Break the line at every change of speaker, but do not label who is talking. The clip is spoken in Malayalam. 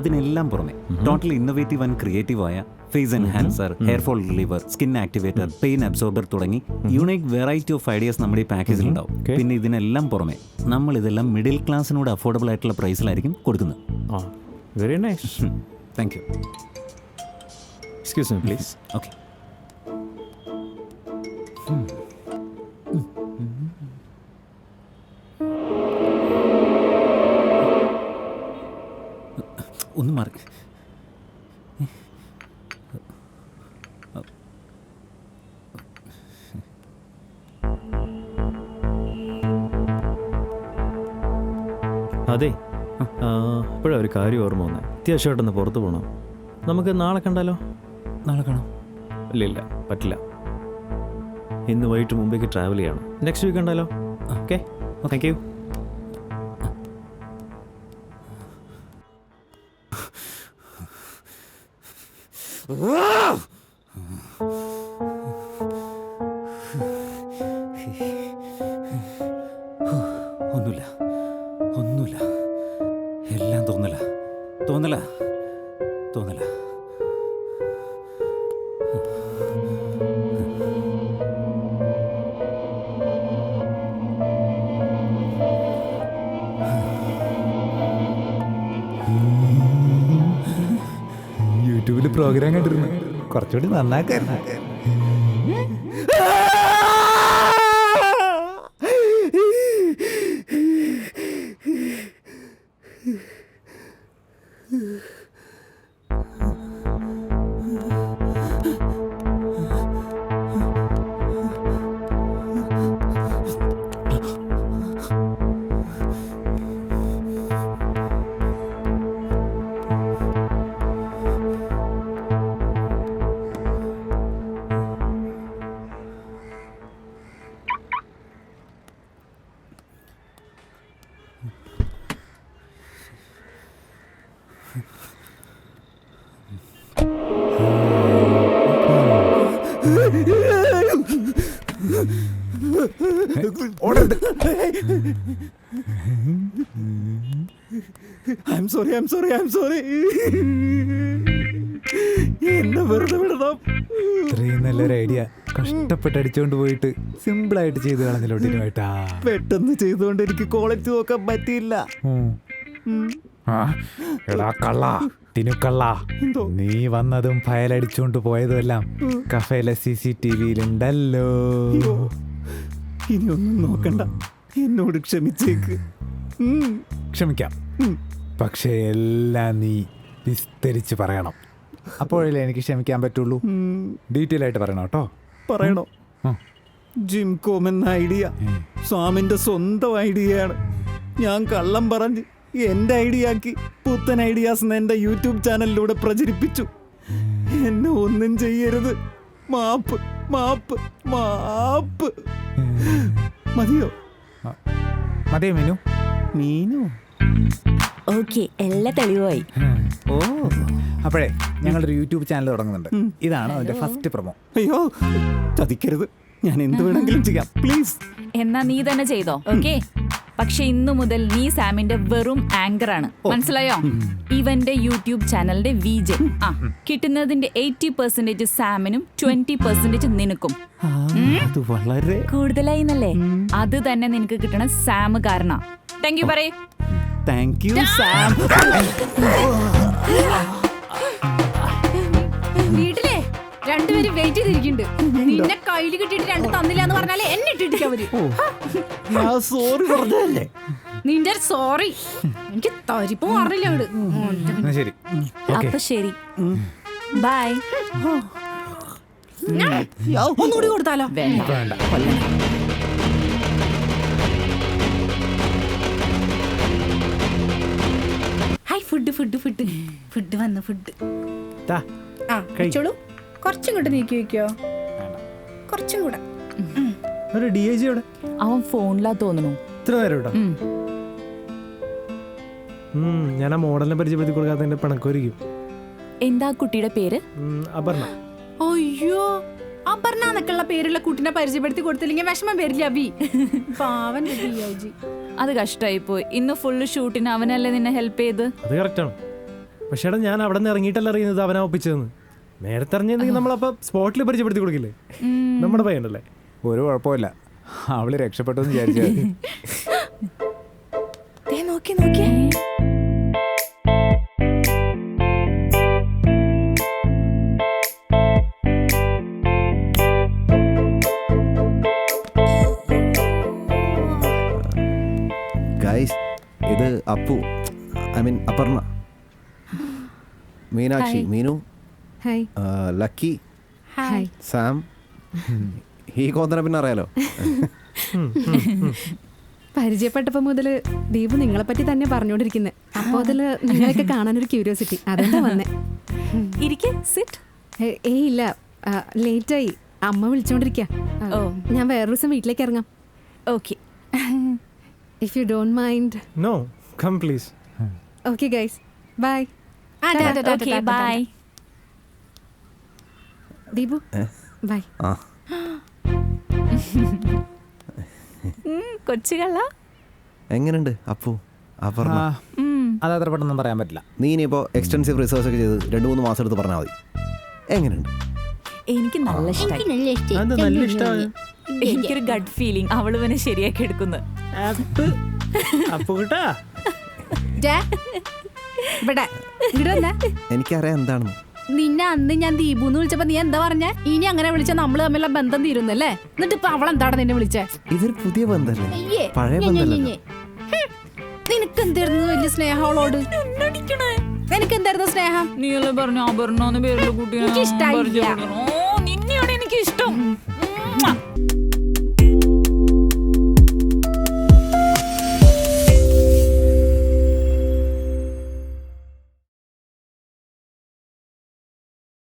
അതിനെല്ലാം പുറമെ ടോട്ടൽ ഇന്നോവേറ്റീവ് ആൻഡ് ക്രിയേറ്റീവായ face enhancer, hair fall reliever, skin activator, pain absorber തുടങ്ങി യൂണിക് വെറൈറ്റി ഓഫ് ഐഡിയാസ് നമ്മുടെ ഈ പാക്കേജിൽ ഉണ്ടാവും. പിന്നെ ഇതിനെല്ലാം പുറമെ നമ്മൾ ഇതെല്ലാം മിഡിൽ ക്ലാസ്സിനോട് അഫോർഡബിൾ ആയിട്ടുള്ള പ്രൈസിലായിരിക്കും കൊടുക്കുന്നത്.
Very nice.
Thank you.
Excuse me please.
Okay. ഒന്ന് മാറി.
അതെ, ഇപ്പോഴാണ് ഒരു കാര്യം ഓർമ്മ വന്നത്. അത്യാവശ്യമായിട്ടൊന്ന് പുറത്ത് പോകണം. നമുക്ക് നാളെ കണ്ടാലോ?
നാളെ കാണാം.
ഇല്ല പറ്റില്ല. ഇന്ന് വൈകിട്ട് മുമ്പേക്ക് ട്രാവൽ ചെയ്യണം. നെക്സ്റ്റ് വീക്ക് കണ്ടാലോ? Okay, thank you.
ഒന്നുമില്ല, എല്ലാം തോന്നല.
യൂട്യൂബിൽ പ്രോഗ്രാം കണ്ടിരുന്നു, കുറച്ചുകൂടി നന്നാക്കായിരുന്നു.
I'm sorry. എന്നെ വെറുതെ വിടണം.
ഇത്രയും നല്ലൊരു ഐഡിയ കഷ്ടപ്പെട്ട് അടിച്ചോണ്ട് പോയിട്ട് സിമ്പിളായിട്ട് ചെയ്ത് കളഞ്ഞിലോട്ടിനുമായിട്ടാ.
പെട്ടെന്ന് ചെയ്തുകൊണ്ട് എനിക്ക് ക്വാളിറ്റി നോക്കാൻ പറ്റിയില്ല.
എടാ കള്ളാ, തിനുക്കള്ള, നീ വന്നതും ഫയലടിച്ചോണ്ട് പോയതുമെല്ലാം കഫേയിലെ CCTV-യിലുണ്ടല്ലോ.
ഇനി ഒന്നും നോക്കണ്ട, എന്നോട് ക്ഷമിച്ചേക്ക്.
ക്ഷമിക്കാം, പക്ഷേ എല്ലാം നീ വിസ്തരിച്ച് പറയണം. അപ്പോഴല്ലേ എനിക്ക് ക്ഷമിക്കാൻ പറ്റുള്ളൂ. ഡീറ്റെയിൽ ആയിട്ട് പറയണം കേട്ടോ.
പറയണോ? ജിംകോം എന്ന ഐഡിയ സ്വാമിന്റെ സ്വന്തം ഐഡിയയാണ്. ഞാൻ കള്ളം പറഞ്ഞ് എൻ്റെ ഐഡിയ ആക്കി പുത്തൻ ഐഡിയാസ് എൻ്റെ യൂട്യൂബ് ചാനലിലൂടെ പ്രചരിപ്പിച്ചു. എന്നെ ഒന്നും ചെയ്യരുത്. മാപ്പ്. മതിയോ?
മതിയോ മീനു?
ഓക്കെ, എല്ലാ തെളിവായി.
ഓ, അപ്പോഴേ ഞങ്ങളൊരു യൂട്യൂബ് ചാനൽ തുടങ്ങുന്നുണ്ട്. ഇതാണ് അതിന്റെ ഫസ്റ്റ് പ്രൊമോ.
അയ്യോ, ചതിക്കരുത്. ഞാൻ എന്ത് വേണമെങ്കിലും ചെയ്യാം, പ്ലീസ്.
എന്നാ നീ തന്നെ ചെയ്തോ. ഓക്കെ, പക്ഷെ ഇന്നു മുതൽ നീ സാമിന്റെ വെറും ആങ്കർ ആണ്, മനസ്സിലായോ? ഇവന്റെ യൂട്യൂബ് ചാനലിന്റെ VJ. കിട്ടുന്നതിന്റെ 80% സാമിനും 20% നിനക്കും.
വളരെ
കൂടുതലായി എന്നല്ലേ? അത് തന്നെ നിനക്ക് കിട്ടണ സാം കാരണ. താങ്ക് യു പറയേ.
Thank you Sam.
വീട്ടിലെ രണ്ടുപേരും വെയിറ്റ് ചെയ്തിരിക്കുന്നുണ്ട്. നിന്നെ കയ്യിൽ കിട്ടിയിട്ട് രണ്ട് തന്നില്ല എന്ന് പറഞ്ഞാലേ എന്നെ ഇട്ടിരിക്കും അവര്.
സോറി പറഞ്ഞല്ലേ?
നിന്റെ സോറി എനിക്ക് തരിപ്പ് മാറില്ല അവിടെ.
ശരി,
അപ്പൊ ശരി, ബൈ.
ഒന്നുകൂടി കൊടുത്താലോ?
വേണ്ട.
ഹായ്, ഫുഡ് വന്നു. കഴിച്ചോളൂ. കുറച്ചും കൂടെ നീക്കി വെക്കോ? കുറച്ചും കൂടെ.
DIG അവിടെ
അവൻ ഫോണിലാ തോന്നുന്നു.
ഇത്ര നേരം ഇവിടെ. ഞാൻ ആ മോഡലിനെ പരിചയപ്പെടുത്തി കൊടുക്കാത്തതിന്റെ പിണക്കൊരിക്കും.
എന്താ കുട്ടിയുടെ പേര്?
അപർണ.
അയ്യോ, അപർണ എന്നൊക്കെയുള്ള പേരുള്ള കുട്ടിനെ പരിചയപ്പെടുത്തി കൊടുത്തില്ലെങ്കിൽ വിഷമം വരില്ല. പാവൻ DIG.
അത് കഷ്ടായി പോയി. ഇന്ന് ഫുള്ള് ഷൂട്ടിന് അവനല്ലേ നിന്നെ ഹെൽപ്പ് ചെയ്ത്?
അത് കറക്റ്റാണ്.
പക്ഷേ എടാ ഞാൻ അവിടെ നിന്ന് ഇറങ്ങിയിട്ടല്ല അറിയുന്നത് അവനാ ഒപ്പിച്ചതെന്ന്. നേരത്തെ അറിഞ്ഞെങ്കിൽ നമ്മളപ്പോ സ്പോട്ടിൽ പരിചയപ്പെടുത്തി കൊടുക്കില്ലേ? നമ്മുടെ പയ്യനല്ലേ.
ഒരു കുഴപ്പമില്ല, അവള് രക്ഷപ്പെട്ടു എന്ന് വിചാരിച്ചത്.
നോക്കി നോക്കിയേ.
ഗൈസ്, ഇത് Appu, I mean Aparna, Meenakshi, Meenu,
hi.
Lucky,
hi.
Sam. ഈ കോന്തനെ പിന്നെ അറിയാലോ.
പരിചയപ്പെട്ടപ്പോ മുതല് ദീപു നിങ്ങളെ പറ്റി തന്നെ പറഞ്ഞോണ്ടിരിക്കുന്നത്. അപ്പൊ അതില് നിങ്ങളെയൊക്കെ കാണാനൊരു ക്യൂരിയോസിറ്റി, അതെന്താ വന്നേ.
ഇരിക്കെ, സിറ്റ്.
ഏയ് ഇല്ല, ലേറ്റായി, അമ്മ വിളിച്ചോണ്ടിരിക്ക.
ഓ.
ഞാൻ വേറൊരു ദിവസം വീട്ടിലേക്ക് ഇറങ്ങാം.
Okay.
If you don't mind.
No, come please.
Okay guys, bye.
Okay, bye.
Deepu, bye.
ആ,
കൊച്ചുകള്ള.
എങ്ങനെയുണ്ട് അപ്പു, അപർണ?
അതത്ര പെട്ടെന്ന് പറയാൻ പറ്റില്ല.
നീ ഇനിയിപ്പോൾ എക്സ്റ്റെൻസീവ് റിസർച്ച് ഒക്കെ ചെയ്ത് 2-3 മാസം എടുത്ത് പറഞ്ഞാൽ മതി. എങ്ങനെയുണ്ട്?
എനിക്ക് നല്ല ഇഷ്ടമായി.
അത് നല്ല ഇഷ്ടമാണ്.
എനിക്കൊരു ഗഡ് ഫീലിംഗ് അവള് ഇവനെ ശരിയാക്കി എടുക്കുന്നു.
അപ്പൊ കേട്ടാ
ഇവിടെ ഇവിടെ വന്നേ.
എനിക്കറിയാം എന്താണെന്ന്.
നിന്നെ അന്ന് ഞാൻ ദീപുന്ന് വിളിച്ചപ്പോ നീ എന്താ പറഞ്ഞ? ഇനി അങ്ങനെ വിളിച്ച നമ്മള് തമ്മിലുള്ള ബന്ധം തീരുന്നല്ലേ? എന്നിട്ട് ഇപ്പൊ അവളെന്താണ് നിന്നെ വിളിച്ചേ?
ഇതൊരു പുതിയ ബന്ധമല്ലേ, പഴയ ബന്ധമല്ലേ.
നിനക്ക് എന്തായിരുന്നു വലിയ സ്നേഹം അവളോട്? എനിക്ക് എന്തായിരുന്നു സ്നേഹം?
നീ പറഞ്ഞു അപർണ പേരുള്ള കുട്ടിയെ
എനിക്ക് ഇഷ്ടായില്ല.